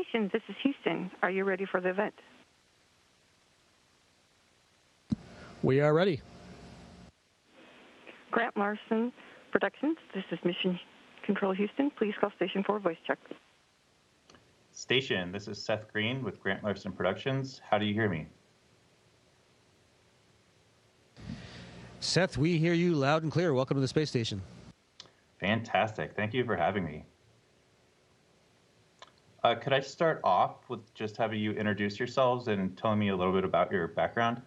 station, this is Houston. Are you ready for the event? We are ready. Grant Larson Productions, this is Mission Control Houston. Please call station for a voice check. Station, this is Seth Green with Grant Larson Productions. How do you hear me? Seth, we hear you loud and clear. Welcome to the space station. Fantastic. Thank you for having me. Could I start off with just having you introduce yourselves and telling me a little bit about your background?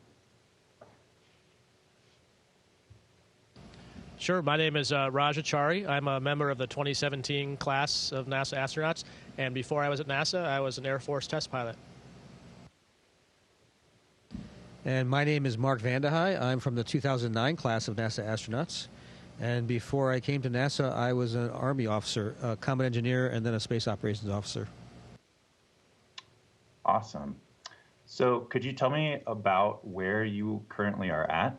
Sure. My name is Vande Hei Chari. I'm a member of the 2017 class of NASA astronauts, and before I was at NASA, I was an Air Force test pilot. And my name is Mark Vande Hei. I'm from the 2009 class of NASA astronauts. And before I came to NASA, I was an Army officer, a combat engineer, and then a space operations officer. Awesome. So could you tell me about where you currently are at?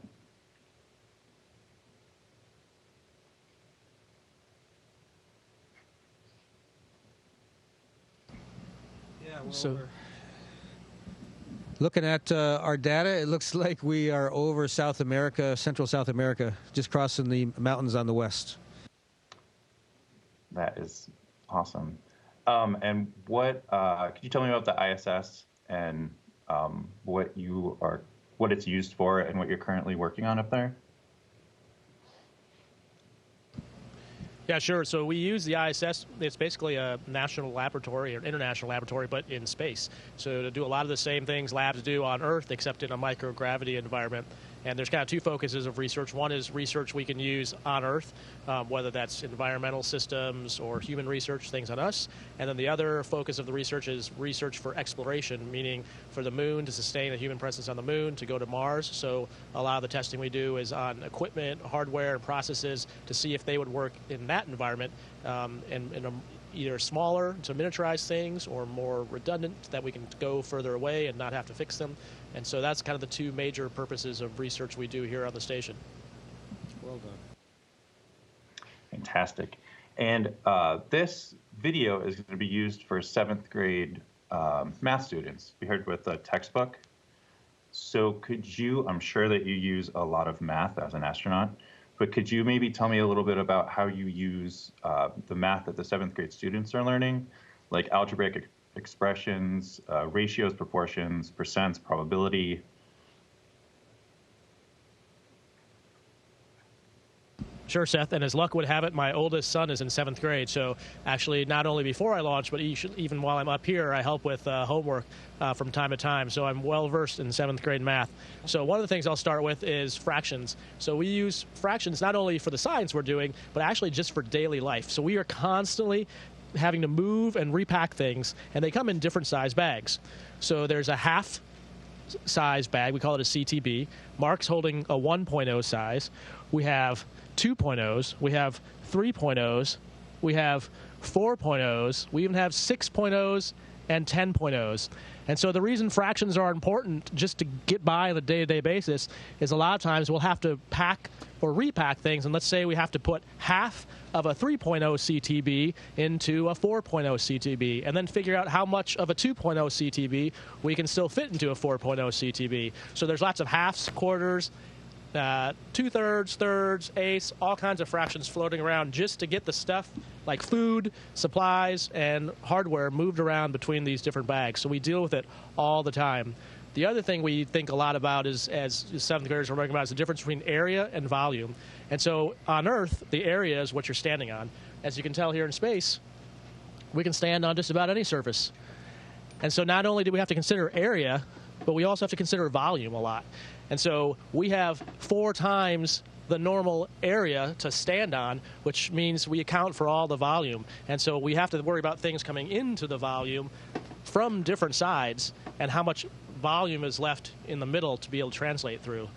So, looking at our data, it looks like we are over South America, Central South America, just crossing the mountains on the west. That is awesome. And what could you tell me about the ISS and what it's used for and what you're currently working on up there? Yeah, sure. So we use the ISS. It's basically a national laboratory or international laboratory, but in space. So to do a lot of the same things labs do on Earth, except in a microgravity environment. And there's kind of two focuses of research. One is research we can use on Earth, whether that's environmental systems or human research, things on us. And then the other focus of the research is research for exploration, meaning for the moon, to sustain a human presence on the moon, to go to Mars. So a lot of the testing we do is on equipment, hardware, and processes to see if they would work in that environment, and either smaller to miniaturize things or more redundant that we can go further away and not have to fix them. And so that's kind of the two major purposes of research we do here on the station. Well done. Fantastic. And this video is going to be used for 7th grade math students. We heard with a textbook. So could you, I'm sure that you use a lot of math as an astronaut, but could you maybe tell me a little bit about how you use the math that the 7th grade students are learning, like algebraic expressions, ratios, proportions, percents, probability? Sure, Seth, and as luck would have it, my oldest son is in 7th grade, so actually not only before I launch, but even while I'm up here, I help with homework from time to time, so I'm well-versed in 7th grade math. So one of the things I'll start with is fractions. So we use fractions not only for the science we're doing, but actually just for daily life. So we are constantly having to move and repack things, and they come in different size bags. So there's a half size bag, we call it a CTB. Mark's holding a 1.0 size. We have 2.0s, we have 3.0s, we have 4.0s, we even have 6.0s and 10.0s. And so the reason fractions are important just to get by on a day-to-day basis is a lot of times we'll have to pack or repack things, and let's say we have to put half of a 3.0 CTB into a 4.0 CTB, and then figure out how much of a 2.0 CTB we can still fit into a 4.0 CTB. So there's lots of halves, quarters, 2/3, thirds, eighths, all kinds of fractions floating around just to get the stuff like food, supplies, and hardware moved around between these different bags. So we deal with it all the time. The other thing we think a lot about is, as 7th graders are learning about, is the difference between area and volume. And so on Earth, the area is what you're standing on. As you can tell here in space, we can stand on just about any surface. And so not only do we have to consider area, but we also have to consider volume a lot. And so we have 4 times the normal area to stand on, which means we account for all the volume. And so we have to worry about things coming into the volume from different sides and how much volume is left in the middle to be able to translate through.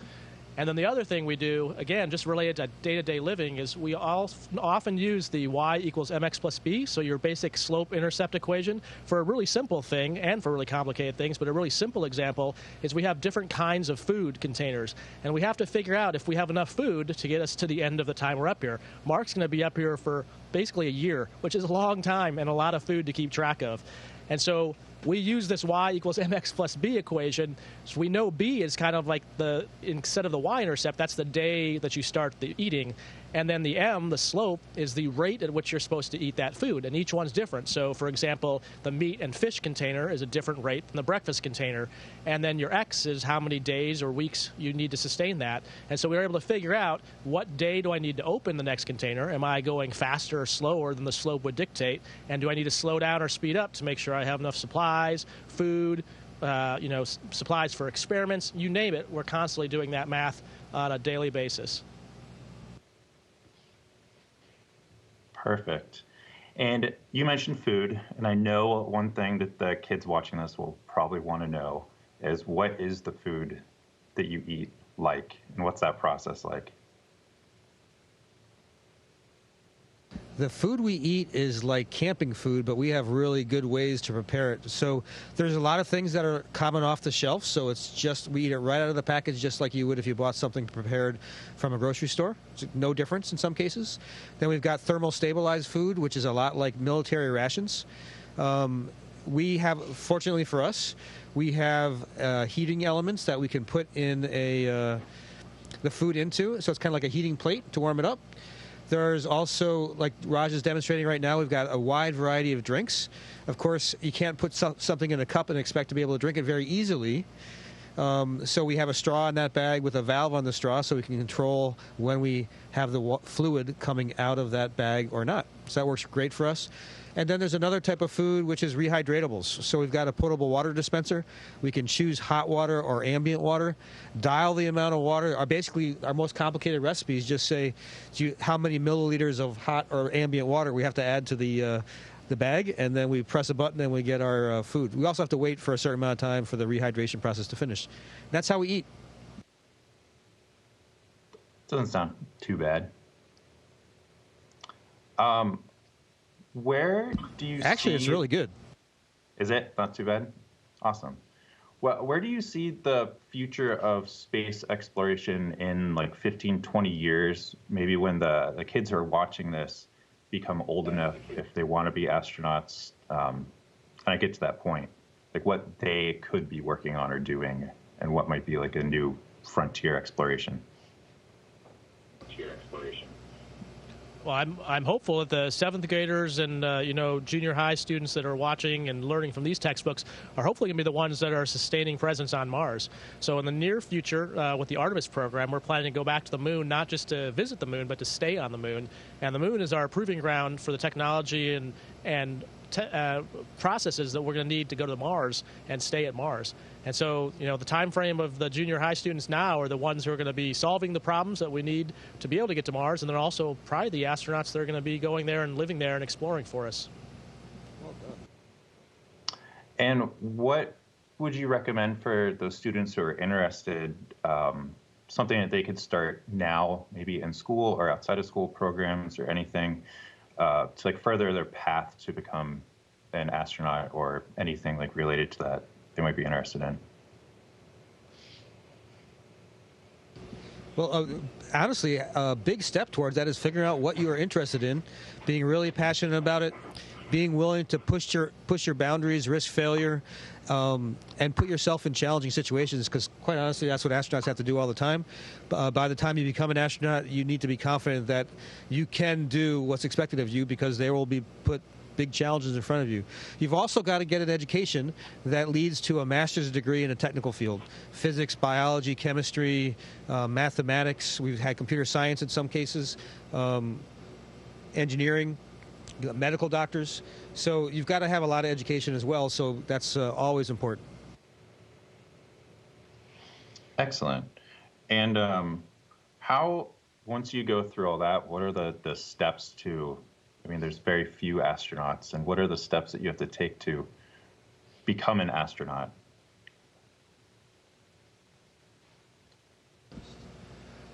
And then the other thing we do, again, just related to day-to-day living, is we often use the y equals mx plus b, so your basic slope-intercept equation, for a really simple thing and for really complicated things. But a really simple example is we have different kinds of food containers, and we have to figure out if we have enough food to get us to the end of the time we're up here. Mark's going to be up here for basically a year, which is a long time and a lot of food to keep track of. And so we use this y equals mx plus b equation. So we know b is kind of like instead of the y-intercept, that's the day that you start the eating. And then the m, the slope, is the rate at which you're supposed to eat that food. And each one's different. So, for example, the meat and fish container is a different rate than the breakfast container. And then your x is how many days or weeks you need to sustain that. And so we were able to figure out what day do I need to open the next container? Am I going faster or slower than the slope would dictate? And do I need to slow down or speed up to make sure I have enough supplies, food, supplies for experiments, you name it. We're constantly doing that math on a daily basis. Perfect. And you mentioned food, and I know one thing that the kids watching this will probably want to know is what is the food that you eat like, and what's that process like? The food we eat is like camping food, but we have really good ways to prepare it. So there's a lot of things that are common off the shelf. So it's just, we eat it right out of the package, just like you would if you bought something prepared from a grocery store. It's no difference in some cases. Then we've got thermal stabilized food, which is a lot like military rations. We have, fortunately for us, we have heating elements that we can put in the food into. So it's kind of like a heating plate to warm it up. There's also, like Raj is demonstrating right now, we've got a wide variety of drinks. Of course, you can't put something in a cup and expect to be able to drink it very easily. So we have a straw in that bag with a valve on the straw so we can control when we have the fluid coming out of that bag or not. So that works great for us. And then there's another type of food, which is rehydratables. So we've got a potable water dispenser. We can choose hot water or ambient water, dial the amount of water. Basically, our most complicated recipes just say how many milliliters of hot or ambient water we have to add to the bag, and then we press a button and we get our food. We also have to wait for a certain amount of time for the rehydration process to finish. That's how we eat. Doesn't sound too bad. Where do you Actually, it's really good. Is it? Not too bad? Awesome. Well, where do you see the future of space exploration in like 15, 20 years, maybe when the kids who are watching this become old enough, if they want to be astronauts, and I get to that point, like what they could be working on or doing, and what might be like a new frontier exploration? Well, I'm hopeful that the seventh graders and junior high students that are watching and learning from these textbooks are hopefully going to be the ones that are sustaining presence on Mars. So in the near future, with the Artemis program, we're planning to go back to the moon, not just to visit the moon, but to stay on the moon. And the moon is our proving ground for the technology and processes that we're going to need to go to Mars and stay at Mars. And so, the time frame of the junior high students now are the ones who are going to be solving the problems that we need to be able to get to Mars, and they're also probably the astronauts that are going to be going there and living there and exploring for us. Well done. And what would you recommend for those students who are interested, something that they could start now, maybe in school or outside of school programs or anything, to like further their path to become an astronaut or anything like related to that they might be interested in? Well, honestly, a big step towards that is figuring out what you are interested in, being really passionate about it, being willing to push your boundaries, risk failure, and put yourself in challenging situations, because quite honestly, that's what astronauts have to do all the time. By the time you become an astronaut, you need to be confident that you can do what's expected of you, because there will be put big challenges in front of you. You've also got to get an education that leads to a master's degree in a technical field. Physics, biology, chemistry, mathematics. We've had computer science in some cases, engineering, medical doctors. So you've got to have a lot of education as well, so that's always important. Excellent. And how, once you go through all that, what are the steps to, there's very few astronauts, and what are the steps that you have to take to become an astronaut?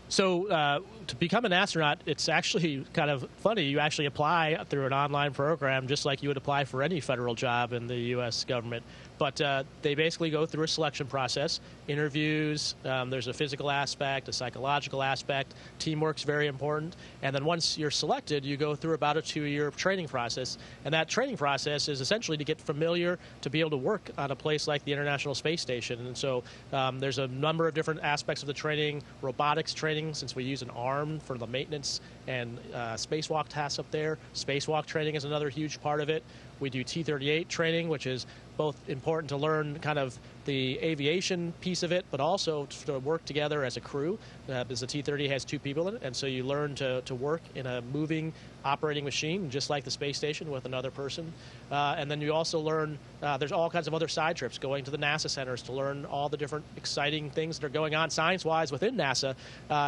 So to become an astronaut, it's actually kind of funny. You actually apply through an online program just like you would apply for any federal job in the U.S. government. But they basically go through a selection process, interviews, there's a physical aspect, a psychological aspect, teamwork's very important, and then once you're selected, you go through about a 2-year training process, and that training process is essentially to get familiar to be able to work on a place like the International Space Station. And so there's a number of different aspects of the training, robotics training, since we use an arm for the maintenance and spacewalk tasks up there. Spacewalk training is another huge part of it. We do T-38 training, which is both important to learn kind of the aviation piece of it, but also to work together as a crew, because the T-30 has 2 people in it, and so you learn to work in a moving operating machine, just like the space station, with another person. And then you also learn, there's all kinds of other side trips, going to the NASA centers to learn all the different exciting things that are going on science-wise within NASA,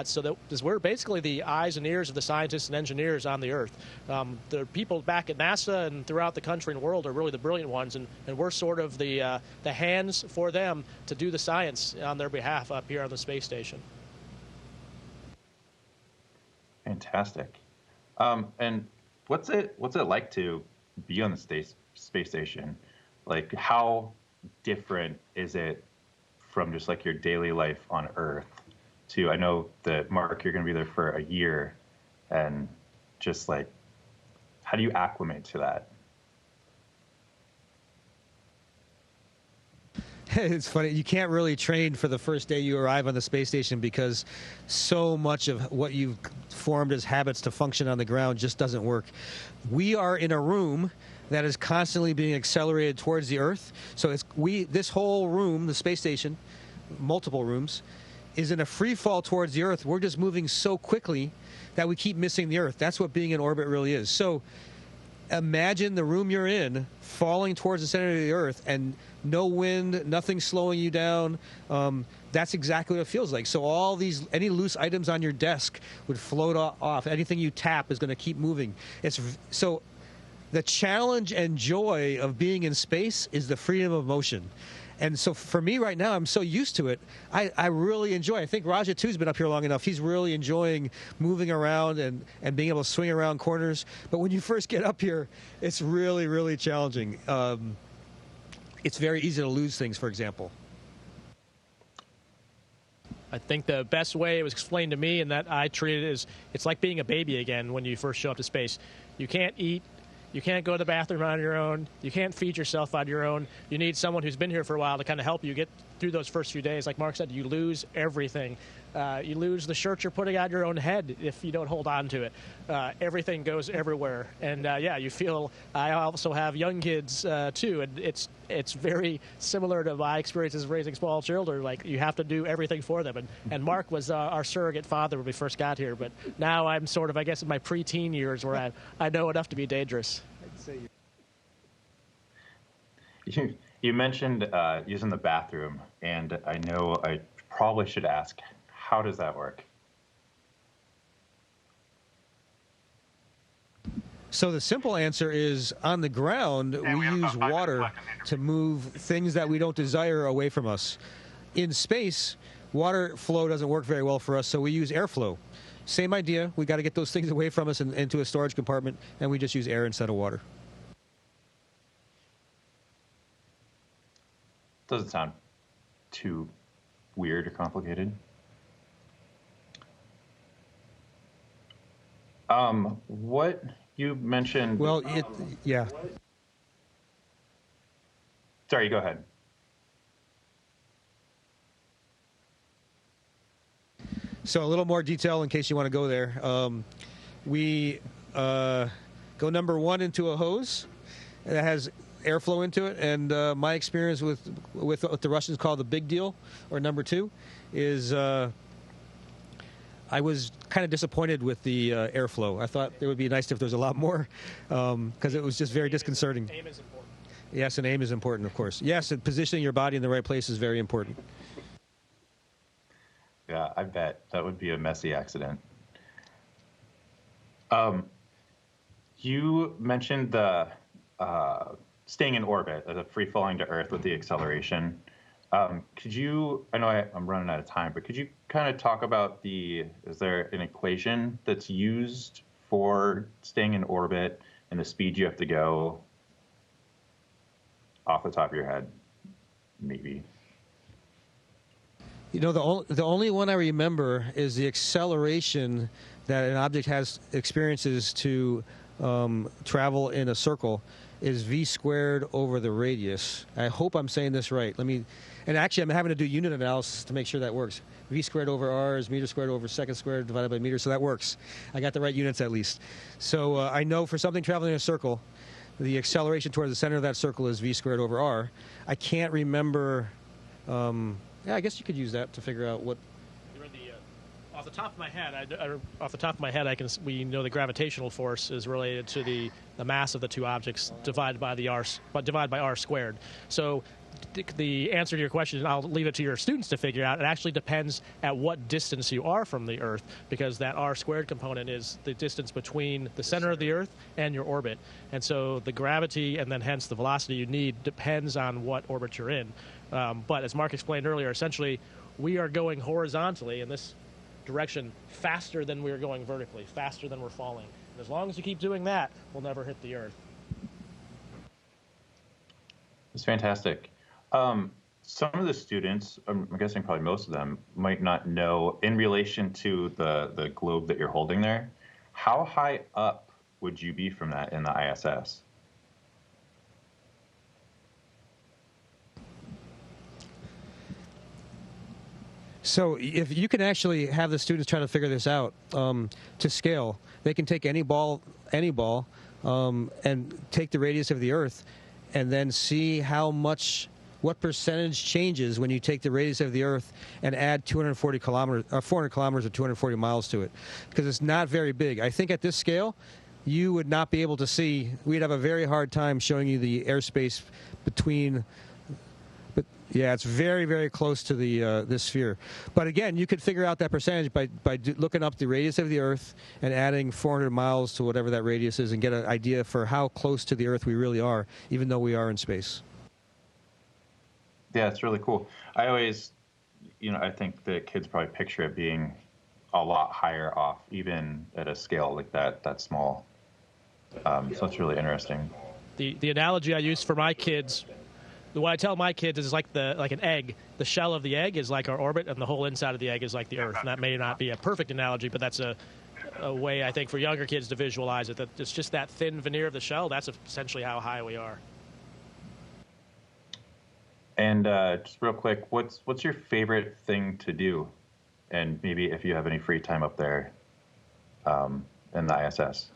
so that because we're basically the eyes and ears of the scientists and engineers on the Earth. The people back at NASA and throughout the country and world are really the brilliant ones, and we're sort of the hands for them to do the science on their behalf up here on the space station. Fantastic. And what's it like to be on the space station? Like, how different is it from just like your daily life on Earth to, I know that Mark, you're going to be there for a year, and just like, how do you acclimate to that? It's funny. You can't really train for the first day you arrive on the space station because so much of what you've formed as habits to function on the ground just doesn't work. We are in a room that is constantly being accelerated towards the Earth. So this whole room, the space station, multiple rooms, is in a free fall towards the Earth. We're just moving so quickly that we keep missing the Earth. That's what being in orbit really is. So imagine the room you're in falling towards the center of the Earth and no wind, nothing slowing you down. That's exactly what it feels like. So any loose items on your desk would float off. Anything you tap is going to keep moving. So the challenge and joy of being in space is the freedom of motion. And so for me right now, I'm so used to it. I really enjoy it. I think Raja, too, has been up here long enough. He's really enjoying moving around and being able to swing around corners. But when you first get up here, it's really, really challenging. It's very easy to lose things, for example. I think the best way it was explained to me, and that I treat it as, it's like being a baby again when you first show up to space. You can't eat. You can't go to the bathroom on your own. You can't feed yourself on your own. You need someone who's been here for a while to kind of help you get through those first few days. Like Mark said, you lose everything. You lose the shirt you're putting on your own head if you don't hold on to it. Everything goes everywhere. And yeah, you feel, I also have young kids too, and it's very similar to my experiences raising small children. Like, you have to do everything for them. And Mark was our surrogate father when we first got here, but now I'm sort of, I guess, in my preteen years where I know enough to be dangerous. You mentioned using the bathroom, and I know I probably should ask, how does that work? So the simple answer is, on the ground, we use water to move things that we don't desire away from us. In space, water flow doesn't work very well for us, so we use airflow. Same idea. We got to get those things away from us and into a storage compartment, and we just use air instead of water. Doesn't sound too weird or complicated. What you mentioned... Well, yeah. Sorry, go ahead. So a little more detail in case you want to go there. We go number 1 into a hose that has airflow into it, and my experience with what the Russians call the big deal, or number 2, is I was kind of disappointed with the airflow. I thought it would be nice if there was a lot more, because it was just very disconcerting. Aim is important. Yes, and aim is important, of course. Yes, and positioning your body in the right place is very important. Yeah, I bet that would be a messy accident. You mentioned the staying in orbit, the free falling to Earth with the acceleration. Could you, I know I'm running out of time, but could you kind of talk about is there an equation that's used for staying in orbit and the speed you have to go off the top of your head? maybe. You know, the only one I remember is the acceleration that an object experiences to travel in a circle is v squared over the radius. I hope I'm saying this right. And actually I'm having to do unit analysis to make sure that works. V squared over r is meter squared over second squared divided by meter, so that works. I got the right units at least. So I know for something traveling in a circle, the acceleration towards the center of that circle is v squared over r. I can't remember. Yeah, I guess you could use that to figure out what. Off the top of my head, we know the gravitational force is related to the mass of the two objects divided by r squared. So the answer to your question, I'll leave it to your students to figure out. It actually depends at what distance you are from the Earth, because that r squared component is the distance between the center of the Earth and your orbit. And so the gravity and then hence the velocity you need depends on what orbit you're in. But as Mark explained earlier, essentially we are going horizontally in this direction faster than we are going vertically, faster than we're falling. And as long as we keep doing that, we'll never hit the Earth. It's fantastic. Some of the students, I'm guessing probably most of them, might not know, in relation to the globe that you're holding there, how high up would you be from that in the ISS? So if you can actually have the students try to figure this out to scale, they can take any ball, and take the radius of the Earth, and then see what percentage changes when you take the radius of the Earth and add 400 kilometers or 240 miles to it, because it's not very big. I think at this scale, you would not be able to see. We'd have a very hard time showing you the airspace between. But yeah, it's very, very close to the sphere. But again, you could figure out that percentage by looking up the radius of the Earth and adding 400 miles to whatever that radius is, and get an idea for how close to the Earth we really are, even though we are in space. Yeah, it's really cool. I always, I think the kids probably picture it being a lot higher off, even at a scale like that small. So it's really interesting. The analogy I use for my kids, what I tell my kids is like an egg. The shell of the egg is like our orbit, and the whole inside of the egg is like the Earth. And that may not be a perfect analogy, but that's a way, I think, for younger kids to visualize it, that it's just that thin veneer of the shell. That's essentially how high we are. And just real quick, what's your favorite thing to do? And maybe if you have any free time up there in the ISS.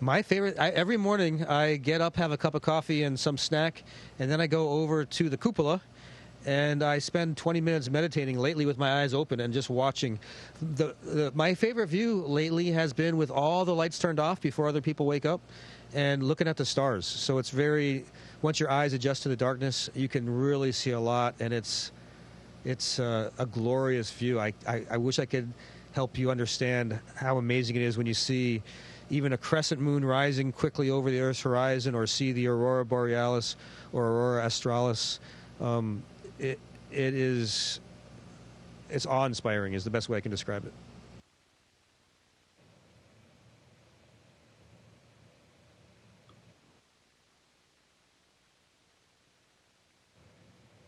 My favorite, every morning I get up, have a cup of coffee and some snack, and then I go over to the cupola, and I spend 20 minutes meditating lately with my eyes open and just watching. My favorite view lately has been with all the lights turned off before other people wake up, and looking at the stars. So it's once your eyes adjust to the darkness, you can really see a lot, and it's a glorious view. I wish I could help you understand how amazing it is when you see even a crescent moon rising quickly over the Earth's horizon, or see the aurora borealis or aurora australis. It's awe-inspiring is the best way I can describe it.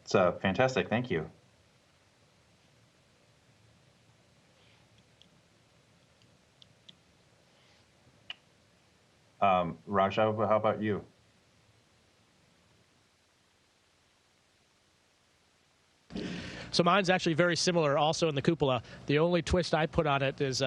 It's fantastic. Thank you. Raja, how about you? So mine's actually very similar, also in the cupola. The only twist I put on it is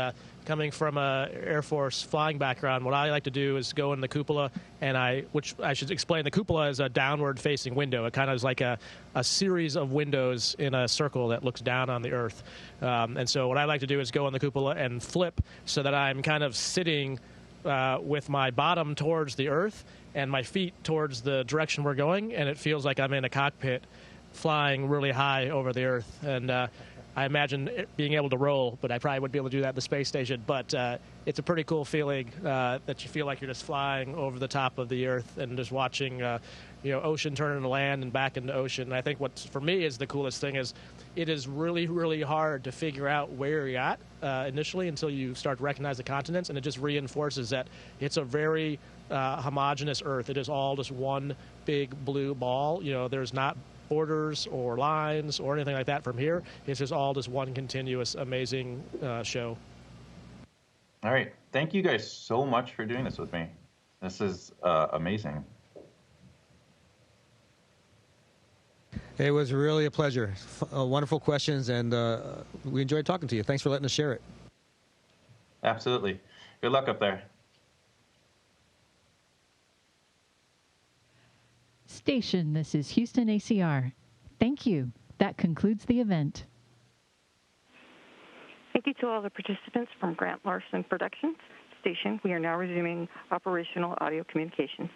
coming from a Air Force flying background. What I like to do is go in the cupola, and which I should explain, the cupola is a downward-facing window. It kind of is like a series of windows in a circle that looks down on the Earth. And so what I like to do is go in the cupola and flip so that I'm kind of sitting with my bottom towards the Earth and my feet towards the direction we're going, and it feels like I'm in a cockpit flying really high over the Earth. And I imagine being able to roll, but I probably wouldn't be able to do that at the space station. But it's a pretty cool feeling that you feel like you're just flying over the top of the Earth and just watching, ocean turn into land and back into ocean. And I think what for me is the coolest thing is it is really, really hard to figure out where you're at initially until you start to recognize the continents, and it just reinforces that it's a very homogeneous Earth. It is all just one big blue ball. There's not borders or lines or anything like that from here. It's just all just one continuous, amazing show. All right. Thank you guys so much for doing this with me. This is amazing. It was really a pleasure. Wonderful questions, and we enjoyed talking to you. Thanks for letting us share it. Absolutely. Good luck up there. Station, this is Houston ACR. Thank you. That concludes the event. Thank you to all the participants from Grant Larson Productions. Station, we are now resuming operational audio communications.